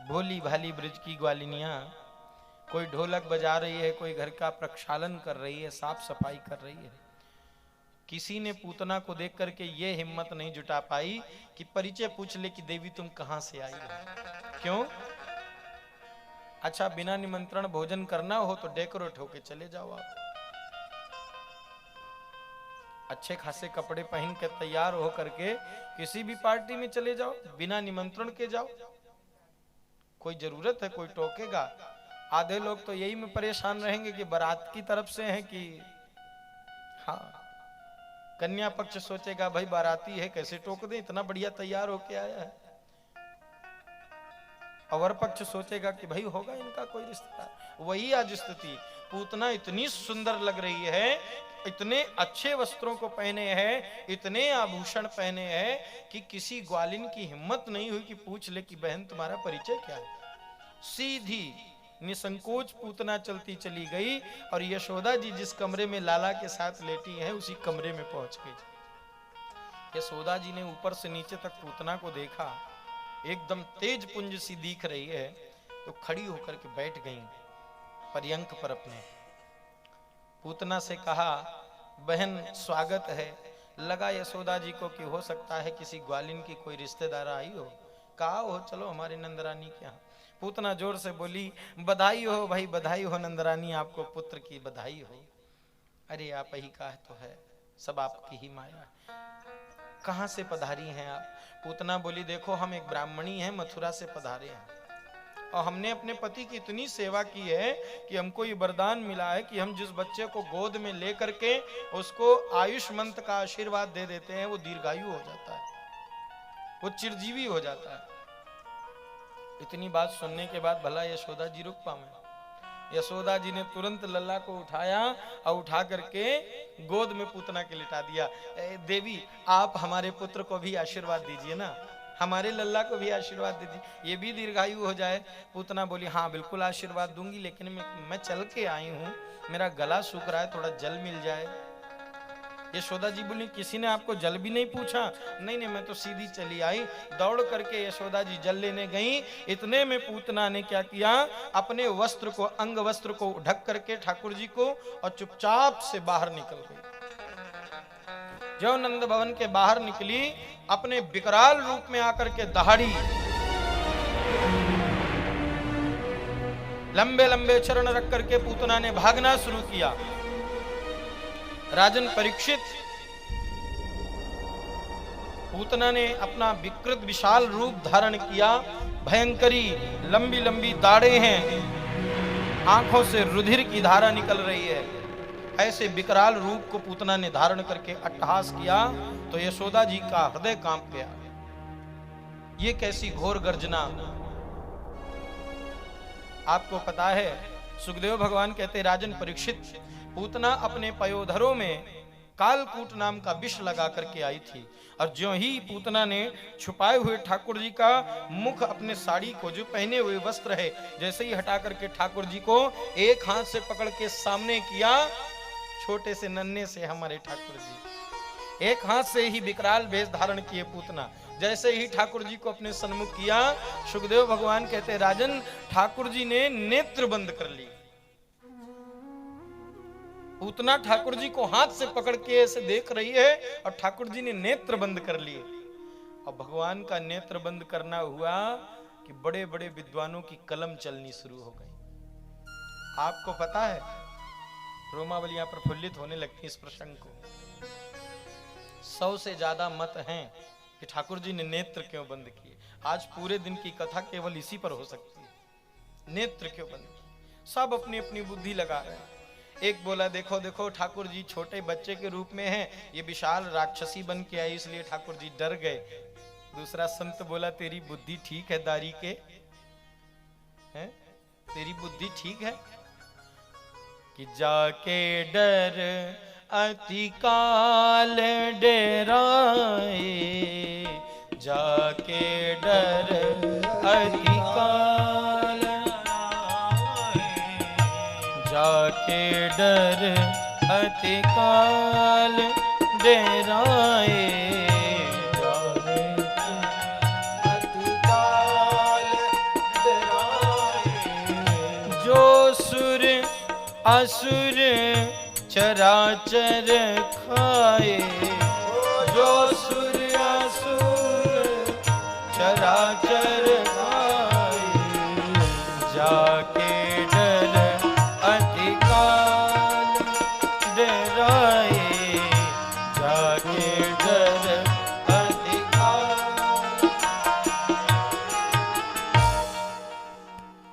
भोली भाली ब्रज की ग्वालिनियां, कोई ढोलक बजा रही है, कोई घर का प्रक्षालन कर रही है, साफ सफाई कर रही है। किसी ने पूतना को देख करके ये हिम्मत नहीं जुटा पाई कि परिचय पूछ ले कि देवी तुम कहां से आई हो। क्यों? अच्छा, बिना निमंत्रण भोजन करना हो तो डेकोरेट होके चले जाओ आप, अच्छे खासे कपड़े पहन के तैयार हो करके किसी भी पार्टी में चले जाओ, बिना निमंत्रण के जाओ। कोई जरूरत है? कोई टोकेगा? आधे लोग तो यही में परेशान रहेंगे कि बारात की तरफ से हैं कि हाँ, कन्या पक्ष सोचेगा भाई बाराती है कैसे टोक दे, इतना बढ़िया तैयार होके आया है। और पक्ष सोचेगा कि भाई होगा इनका कोई रिश्तेदार। वही आज स्थिति, पूतना इतनी सुंदर लग रही है, इतने अच्छे वस्त्रों को पहने हैं, इतने आभूषण पहने हैं कि किसी ग्वालिन की हिम्मत नहीं हुई कि पूछ ले कि बहन तुम्हारा परिचय क्या है। सीधी निसंकोच पूतना चलती चली गई और यशोदा जी जिस कमरे में लाला के साथ लेटी हैं उसी कमरे में पहुंच गई। यशोदा जी ने ऊपर से नीचे तक पूतना को देखा, एकदम तेज पुंज सी दिख रही है, तो खड़ी होकर के बैठ गई पर्यंक पर अपने। पूतना से कहा, बहन स्वागत है। लगा यशोदा जी को कि हो सकता है किसी ग्वालिन की कोई रिश्तेदार आई हो। कहा हो चलो हमारे नंदरानी के यहाँ। पूतना जोर से बोली, बधाई हो भाई, बधाई हो नंदरानी, आपको पुत्र की बधाई हो। अरे आप ही का तो है, सब आपकी ही माया है। कहां से पधारी हैं आप? पूतना बोली, देखो हम एक ब्राह्मणी हैं, मथुरा से पधारे हैं, और हमने अपने पति की इतनी सेवा की है कि हमको ये वरदान मिला है कि हम जिस बच्चे को गोद में ले करके उसको आयुष्मंत का आशीर्वाद दे देते हैं, वो दीर्घायु हो जाता है, वो चिरजीवी हो जाता है। इतनी बात सुनने के बाद भला यशोदा जी रुक पावे? यशोदा जी ने तुरंत लल्ला को उठाया और उठा करके गोद में पूतना के लिटा दिया। देवी आप हमारे पुत्र को भी आशीर्वाद दीजिए ना, हमारे लल्ला को भी आशीर्वाद दीजिए, ये भी दीर्घायु हो जाए। पूतना बोली, हाँ बिल्कुल आशीर्वाद दूंगी, लेकिन मैं चल के आई हूँ, मेरा गला सूख रहा है, थोड़ा जल मिल जाए। यशोदा जी बोली, किसी ने आपको जल भी नहीं पूछा? नहीं नहीं, मैं तो सीधी चली आई। दौड़ करके यशोदा जी जल लेने गई। इतने में पूतना ने क्या किया, अपने वस्त्र को, अंग वस्त्र को ढक करके ठाकुर जी को, और चुपचाप से बाहर निकल गई। जो नंद भवन के बाहर निकली, अपने विकराल रूप में आकर के दहाड़ी, लंबे लंबे चरण रख करके पूतना ने भागना शुरू किया। राजन परीक्षित, पूतना ने अपना विकृत विशाल रूप धारण किया, भयंकरी लंबी लंबी दाढ़ें हैं, आंखों से रुधिर की धारा निकल रही है। ऐसे विकराल रूप को पूतना ने धारण करके अट्टहास किया तो यशोदा जी का हृदय कांप गया। ये कैसी घोर गर्जना! आपको पता है, सुखदेव भगवान कहते, राजन परीक्षित, पूतना अपने पयोधरों में कालकूट नाम का विष लगा करके आई थी, और ज्यों ही पूतना ने छुपाए हुए ठाकुर जी का मुख, अपने साड़ी को, जो पहने हुए वस्त्र है, जैसे ही हटा करके ठाकुर जी को एक हाथ से पकड़ के सामने किया, छोटे से नन्हे से हमारे ठाकुर जी एक हाथ से ही विकराल वेश धारण किए पूतना, जैसे ही ठाकुर जी को अपने सन्मुख किया, सुखदेव भगवान कहते, राजन ठाकुर जी ने नेत्र बंद कर लिए। पूतना ठाकुर जी को हाथ से पकड़ के ऐसे देख रही है, और ठाकुर जी ने नेत्र बंद कर लिए। और भगवान का नेत्र बंद करना हुआ कि बड़े बड़े विद्वानों की कलम चलनी शुरू हो गई। आपको पता है, रोमावलियां प्रफुल्लित होने लगती इस प्रसंग को। 100 से ज्यादा मत हैं कि ठाकुर जी ने नेत्र क्यों बंद किए। आज पूरे दिन की कथा केवल इसी पर हो सकती है, नेत्र क्यों बंद किए। सब अपनी अपनी बुद्धि लगा रहे हैं। एक बोला, देखो देखो ठाकुर जी छोटे बच्चे के रूप में हैं, ये विशाल राक्षसी बन के आई, इसलिए ठाकुर जी डर गए। दूसरा संत बोला, तेरी बुद्धि ठीक है दारी के, हैं? तेरी बुद्धि ठीक है कि जाके डर अति काल डेराए, जाके डर अति काल, जाके डर अति काल डेराए, अति काल डेराए। जो सुर असुर चराचर खाए, जो सुर असुर चराचर खाए, जाके डर अति काल डराए, जाके डर अति काल।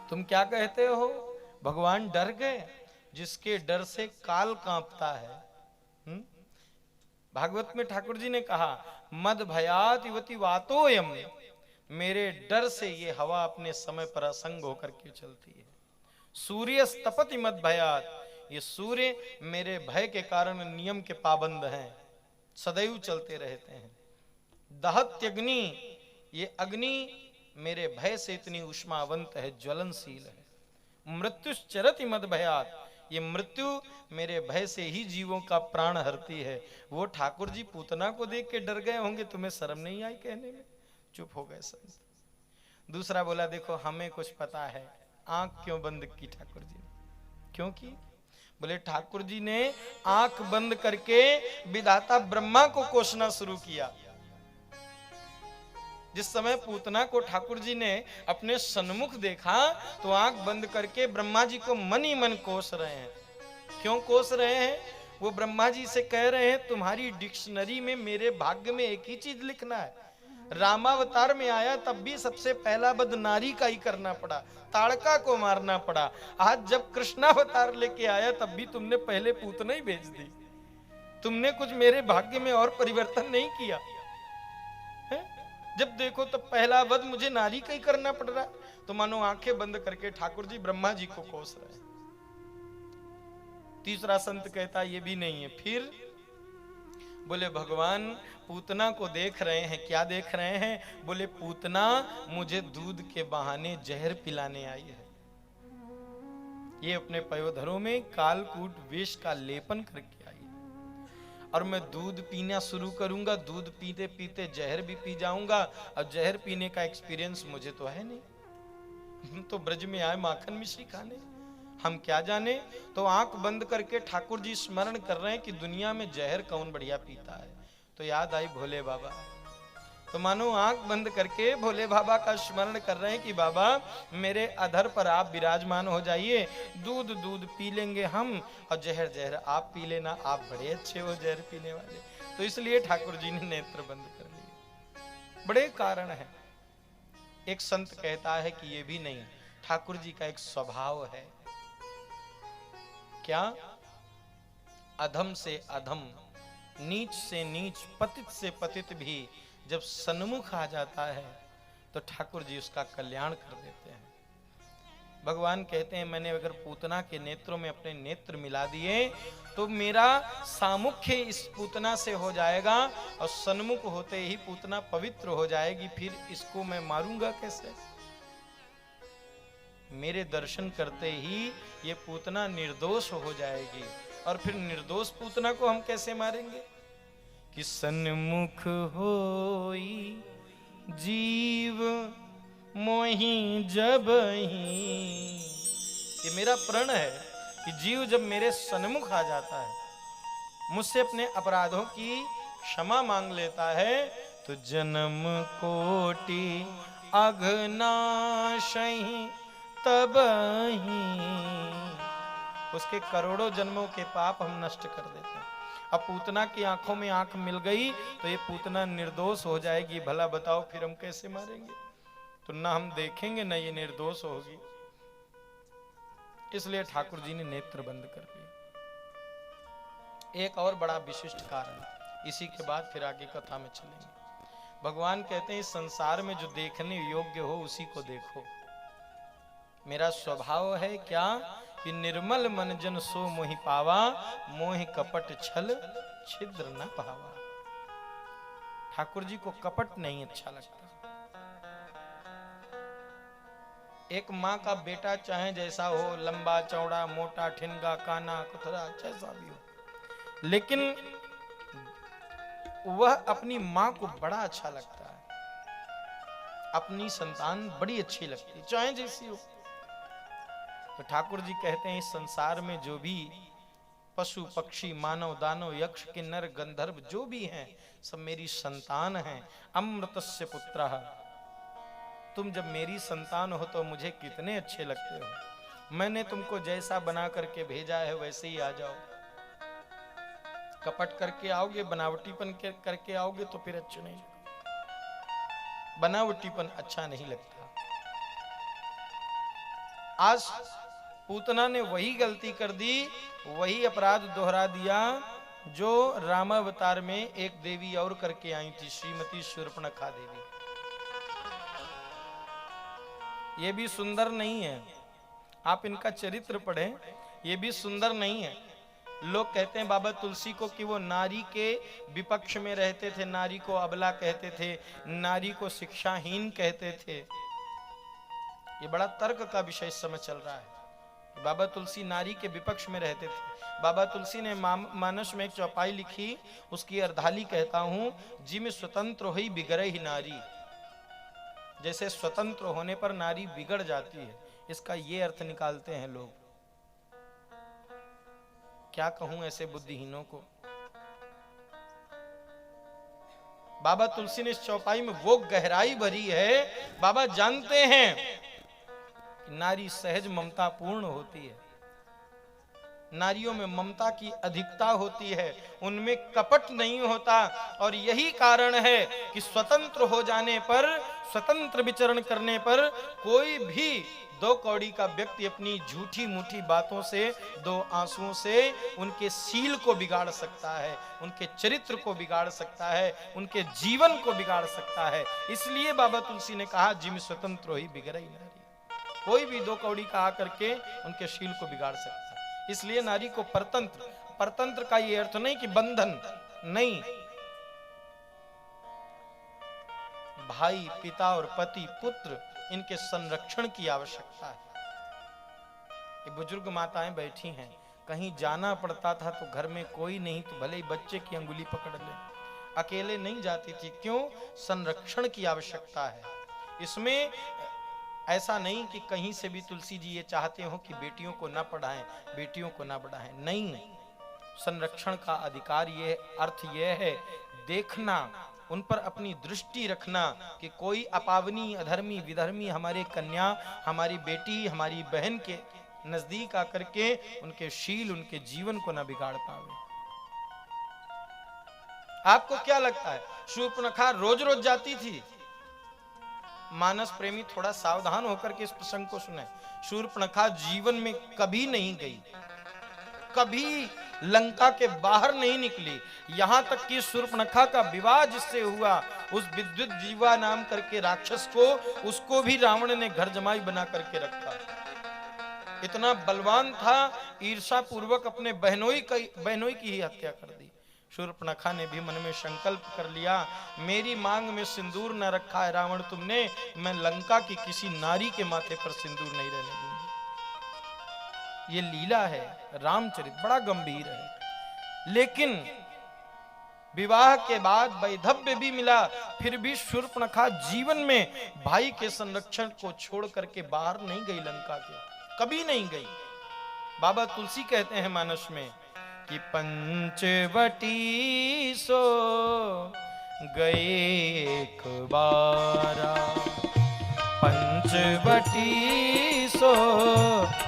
तुम क्या कहते हो? भगवान डर गए? जिसके डर से काल कांपता है। भागवत में ठाकुर जी ने कहा, मद भयात युवती वातोयम, मेरे डर से ये हवा अपने समय पर असंग होकर के चलती है। सूर्य तपति मद भयात, ये सूर्य मेरे भय के कारण नियम के पाबंद हैं, सदैव चलते रहते हैं। दहत्यग्नि, ये अग्नि मेरे भय से इतनी उष्मावंत है, ज्वलनशील है। मृत्युश्चरति मद भयात, ये मृत्यु मेरे भय से ही जीवों का प्राण हरती है। वो ठाकुर जी पूतना को देख के डर गए होंगे, तुम्हें शर्म नहीं आई कहने में? चुप हो गए संत। दूसरा बोला, देखो हमें कुछ पता है, आंख क्यों बंद की ठाकुर जी ने? क्योंकि बोले ठाकुर जी ने आंख बंद करके विधाता ब्रह्मा को कोसना शुरू किया। जिस समय पूतना को ठाकुर जी ने अपने सन्मुख देखा तो आंख बंद करके ब्रह्मा जी को मन ही मन कोस रहे हैं। क्यों कोस रहे हैं? वो ब्रह्मा जी से कह रहे हैं तुम्हारी डिक्शनरी में मेरे भाग्य में एक ही चीज लिखना है। रामावतार में आया तब भी सबसे पहला वध नारी का ही करना पड़ा, ताड़का को मारना पड़ा। आज जब कृष्णावतार लेके आया तब भी तुमने पहले पूतना ही भेज दी। तुमने कुछ मेरे भाग्य में और परिवर्तन नहीं किया है? जब देखो तब पहला वध मुझे नारी का ही करना पड़ रहा है। तो मानो आंखें बंद करके ठाकुर जी ब्रह्मा जी को कोस रहे हैं। तीसरा संत कहता ये भी नहीं है। फिर बोले भगवान पूतना को देख रहे हैं। क्या देख रहे हैं? बोले पूतना मुझे दूध के बहाने जहर पिलाने आई है। ये अपने पयोधरों में कालकूट विष का लेपन करके आई है और मैं दूध पीना शुरू करूंगा। दूध पीते पीते जहर भी पी जाऊंगा और जहर पीने का एक्सपीरियंस मुझे तो है नहीं। हम तो ब्रज में आए माखन मिश्री खाने, हम क्या जाने। तो आंख बंद करके ठाकुर जी स्मरण कर रहे हैं कि दुनिया में जहर कौन बढ़िया पीता है। तो याद आई भोले बाबा। तो मानो आंख बंद करके भोले बाबा का स्मरण कर रहे हैं कि बाबा मेरे अधर पर आप विराजमान हो जाइए, दूध दूध पी लेंगे हम और जहर जहर आप पी लेना, आप बड़े अच्छे हो जहर पीने वाले। तो इसलिए ठाकुर जी ने नेत्र बंद कर लिए। बड़े कारण है। एक संत कहता है कि ये भी नहीं, ठाकुर जी का एक स्वभाव है। क्या? अधम से अधम, नीच से नीच, पतित से पतित भी जब सन्मुख आ जाता है तो ठाकुर जी उसका कल्याण कर देते हैं। भगवान कहते हैं मैंने अगर पूतना के नेत्रों में अपने नेत्र मिला दिए तो मेरा सामुख्य इस पूतना से हो जाएगा और सन्मुख होते ही पूतना पवित्र हो जाएगी। फिर इसको मैं मारूंगा कैसे? मेरे दर्शन करते ही ये पूतना निर्दोष हो जाएगी और फिर निर्दोष पूतना को हम कैसे मारेंगे? कि सन्मुख होई जीव मोहि जबहि। ये मेरा प्रण है कि जीव जब मेरे सन्मुख आ जाता है, मुझसे अपने अपराधों की क्षमा मांग लेता है तो जन्म कोटि अघनाशहि तबहि, उसके करोड़ों जन्मों के पाप हम नष्ट कर देते हैं। अब पूतना की आंखों में आंख मिल गई तो ये पूतना निर्दोष हो जाएगी। भला बताओ फिर हम कैसे मारेंगे? तो ना हम देखेंगे ना ये निर्दोष होगी। इसलिए ठाकुर जी ने नेत्र बंद कर लिए। एक और बड़ा विशिष्ट कारण, इसी के बाद फिर आगे कथा में चलेंगे। भगवान कहते हैं इस संसार में जो देखने योग्य हो उसी को देखो। मेरा स्वभाव है क्या? कि निर्मल मन जन सो मोहि पावा, मोहि कपट छल छिद्र न पावा। ठाकुर जी को कपट नहीं अच्छा लगता। एक माँ का बेटा चाहे जैसा हो, लंबा चौड़ा मोटा ठिनगा काना कुथरा जैसा भी हो, लेकिन वह अपनी माँ को बड़ा अच्छा लगता है। अपनी संतान बड़ी अच्छी लगती है चाहे जैसी हो। तो ठाकुर जी कहते हैं इस संसार में जो भी पशु पक्षी मानव दानव यक्ष किन्नर गंधर्व जो भी हैं सब मेरी संतान हैं। अमृतस्य पुत्रः, तुम जब मेरी संतान हो तो मुझे कितने अच्छे लगते हो। मैंने तुमको जैसा बना करके भेजा है वैसे ही आ जाओ। कपट करके आओगे, बनावटीपन करके आओगे तो फिर अच्छे नहीं लगता। बनावटीपन अच्छा नहीं लगता। आज पूतना ने वही गलती कर दी, वही अपराध दोहरा दिया जो रामावतार में एक देवी और करके आई थी, श्रीमती शूर्पणखा देवी। ये भी सुंदर नहीं है, आप इनका चरित्र पढ़ें, ये भी सुंदर नहीं है। लोग कहते हैं बाबा तुलसी को कि वो नारी के विपक्ष में रहते थे, नारी को अबला कहते थे, नारी को शिक्षाहीन कहते थे। ये बड़ा तर्क का विषय इस समय चल रहा है। बाबा तुलसी नारी के विपक्ष में रहते थे। बाबा तुलसी ने मानस में एक चौपाई लिखी, उसकी अर्धाली कहता हूं, जिम स्वतंत्र हुई बिगड़े ही नारी। जैसे स्वतंत्र होने पर नारी बिगड़ जाती है, इसका ये अर्थ निकालते हैं लोग। क्या कहूं ऐसे बुद्धिहीनों को। बाबा तुलसी ने इस चौपाई में वो गहराई भरी है। बाबा जानते हैं कि नारी सहज ममता पूर्ण होती है, नारियों में ममता की अधिकता होती है, उनमें कपट नहीं होता। और यही कारण है कि स्वतंत्र हो जाने पर, स्वतंत्र विचरण करने पर कोई भी दो कौड़ी का व्यक्ति अपनी झूठी मूठी बातों से, दो आंसुओं से उनके सील को बिगाड़ सकता है, उनके चरित्र को बिगाड़ सकता है, उनके जीवन को बिगाड़ सकता है। इसलिए बाबा तुलसी ने कहा, जिम स्वतंत्र ही बिगड़ई नारी। कोई भी दो कौड़ी का आकर के उनके शील को बिगाड़ सकता है। इसलिए नारी को परतंत्र, परतंत्र का ये अर्थ नहीं कि बंधन नहीं, भाई, पिता और पति, पुत्र, इनके संरक्षण की आवश्यकता है। ये बुजुर्ग माताएं बैठी हैं, कहीं जाना पड़ता था तो घर में कोई नहीं तो भले ही बच्चे की अंगुली पकड़ ले, अकेले नहीं जाती थी। क्यों? संरक्षण की आवश्यकता है। इसमें ऐसा नहीं कि कहीं से भी तुलसी जी ये चाहते हो कि बेटियों को ना पढ़ाएं, बेटियों को ना बढ़ाएं, नहीं। संरक्षण का अधिकार ये अर्थ ये है, देखना, उन पर अपनी दृष्टि रखना कि कोई अपावनी, अधर्मी, विधर्मी हमारे कन्या, हमारी बेटी, हमारी बहन के नजदीक आकर के उनके शील, उनके जीवन को ना बिगाड़ पावे। आपको क्या लगता है शूर्पणखा रोज रोज जाती थी? मानस प्रेमी थोड़ा सावधान होकर के इस प्रसंग को सुने। शूर्पणखा जीवन में कभी नहीं गई, कभी लंका के बाहर नहीं निकली। यहां तक कि शूर्पणखा का विवाह जिससे हुआ, उस विद्युत जीवा नाम करके राक्षस को, उसको भी रावण ने घर जमाई बना करके रखा। इतना बलवान था, ईर्षा पूर्वक अपने बहनोई की ही हत्या कर दी। शूर्पणखा ने भी मन में संकल्प कर लिया, मेरी मांग में सिंदूर न रखा है रावण तुमने, मैं लंका की किसी नारी के माथे पर सिंदूर नहीं रहने दूंगी। ये लीला है, रामचरित बड़ा गंभीर है। लेकिन विवाह के बाद वैधव्य भी मिला, फिर भी शूर्पणखा जीवन में भाई के संरक्षण को छोड़ करके बाहर नहीं गई, लंका के कभी नहीं गई। बाबा तुलसी कहते हैं मानस में कि पंचवटी सो गए एक बारा, पंचवटी सो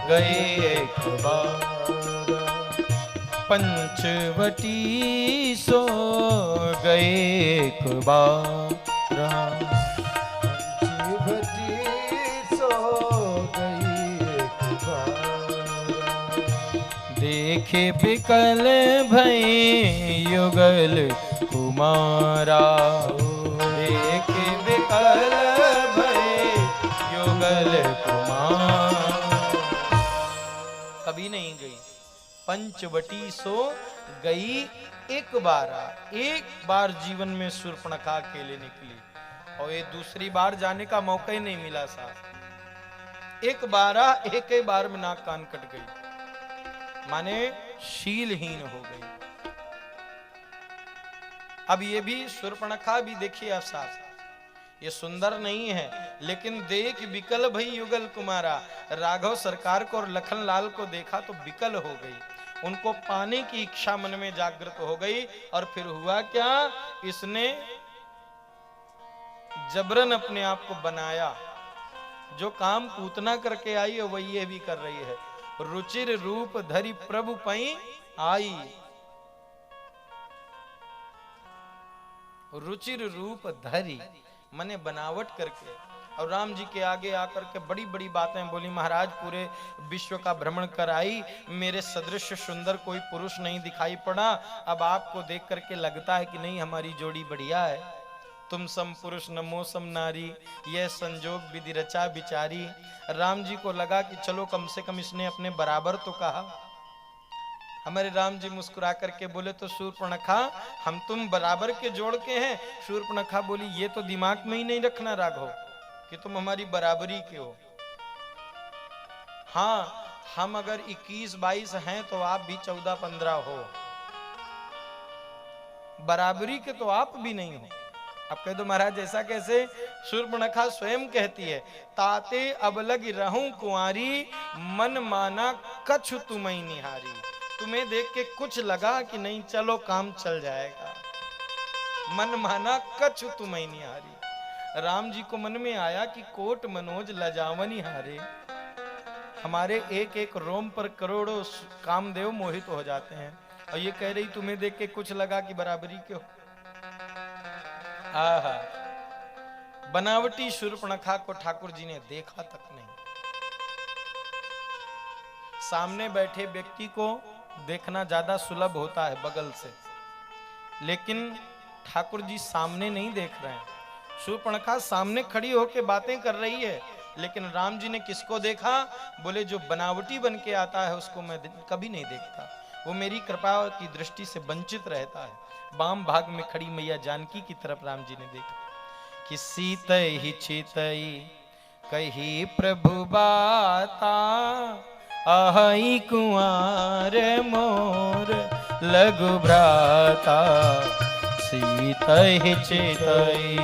गए एक बारा, पंचवटी सो गए एक बारा, पंचवटी सो गई एक बारा, देखे बिकल भई युगल कुमारा, देखे बिकल भई युगल कुमार। कभी नहीं गई, पंचवटी सो गई एक बारा। एक बार जीवन में शूर्पणखा अकेले निकली और ये दूसरी बार जाने का मौका ही नहीं मिला साहब। एक बारा, एक ही बार में नाक कान कट गई, माने शीलहीन हो गई। अब ये भी शूर्पणखा भी देखिए आप साहब, ये सुंदर नहीं है, लेकिन देख विकल भई युगल कुमारा। राघव सरकार को और लखन लाल को देखा तो विकल हो गई, उनको पाने की इच्छा मन में जागृत हो गई। और फिर हुआ क्या, इसने जबरन अपने आप को बनाया। जो काम पूतना करके आई है वही ये भी कर रही है। रुचिर रूप धरि प्रभु पई आई, रुचिर रूप धरि मने बनावट करके। और राम जी के आगे आकर के बड़ी बड़ी बातें बोली, महाराज पूरे विश्व का भ्रमण कर आई, मेरे सदृश सुंदर कोई पुरुष नहीं दिखाई पड़ा। अब आपको देख करके लगता है कि नहीं हमारी जोड़ी बढ़िया है। तुम सम पुरुष न मौसम नारी, यह संजोग विधि रचा बिचारी। राम जी को लगा कि चलो कम से कम इसने अपने बराबर तो कहा। हमारे राम जी मुस्कुरा करके बोले, तो शूर्पणखा हम तुम बराबर के जोड़ के हैं। शूर्पणखा बोली, ये तो दिमाग में ही नहीं रखना राघव कि तुम हमारी बराबरी के हो। हाँ, हम अगर 21-22 हैं तो आप भी 14-15 हो, बराबरी के तो आप भी नहीं हो। अब कह दो महाराज ऐसा कैसे? शूर्पणखा स्वयं कहती है, ताते अब लग रहूं कुंवारी, मन माना कछु तुम्हें निहारी। तुम्हें देख के कुछ लगा कि नहीं चलो काम चल जाएगा। मन माना कछु तुम्हें निहारी। राम जी को मन में आया कि कोट मनोज लजावनी हारे। हमारे एक एक रोम पर करोड़ों कामदेव मोहित हो जाते हैं, और ये कह रही तुम्हें देख के कुछ लगा कि बराबरी के हो। आहा, बनावटी शूर्पणखा को ठाकुर जी ने देखा तक नहीं। सामने बैठे व्यक्ति को देखना ज्यादा सुलभ होता है बगल से, लेकिन ठाकुर जी सामने नहीं देख रहे हैं। शूर्पणखा सामने खड़ी होकर बातें कर रही है, लेकिन राम जी ने किसको देखा? बोले जो बनावटी बन के आता है उसको मैं कभी नहीं देखता, वो मेरी कृपा की दृष्टि से वंचित रहता है। वाम भाग में खड़ी मैया जानकी की तरफ राम जी ने देखा कि सीतई ही चितई कही प्रभु बाता, आहई कुंवर मोर लघु भ्राता। सीतई चितई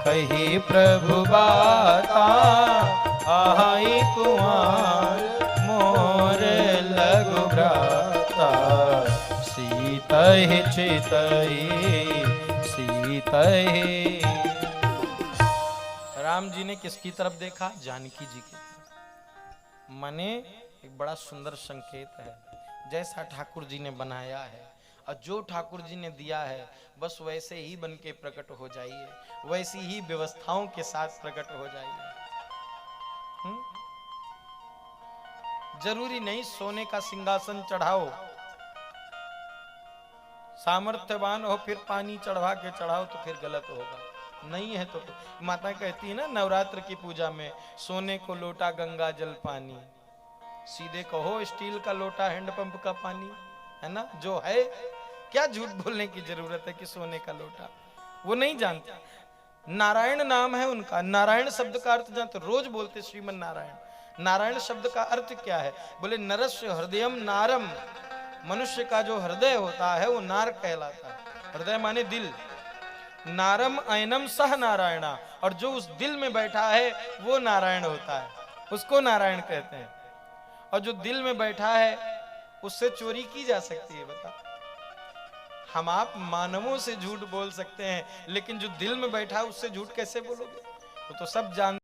कही प्रभु बाता, आहई कुंवर मोर लघु भ्राता। सीतई चितई सीतई। राम जी ने किसकी तरफ देखा? जानकी जी की तरफ। माने एक बड़ा सुंदर संकेत है, जैसा ठाकुर जी ने बनाया है और जो ठाकुर जी ने दिया है बस वैसे ही बन के प्रकट हो जाइए, वैसी ही व्यवस्थाओं के साथ प्रकट हो जाइए। जरूरी नहीं सोने का सिंहासन चढ़ाओ, सामर्थ्यवान हो फिर पानी चढ़वा के चढ़ाओ तो फिर गलत होगा। नहीं है तो माता कहती है ना नवरात्र की पूजा में, सोने को लोटा गंगा जल पानी, सीधे कहो स्टील का लोटा हैंडपंप का पानी, है ना? जो है क्या झूठ बोलने की जरूरत है कि सोने का लोटा, वो नहीं जानते। नारायण नाम है उनका, नारायण शब्द का अर्थ जानते, रोज बोलते श्रीमन नारायण। नारायण शब्द का अर्थ क्या है? बोले नरस्य हृदयम नारम, मनुष्य का जो हृदय होता है वो नार कहलाता है। हृदय माने दिल। नारम ऐनम सह नारायणा, और जो उस दिल में बैठा है वो नारायण होता है, उसको नारायण कहते हैं। और जो दिल में बैठा है उससे चोरी की जा सकती है? बता, हम आप मानवों से झूठ बोल सकते हैं, लेकिन जो दिल में बैठा है उससे झूठ कैसे बोलोगे? वो तो सब जान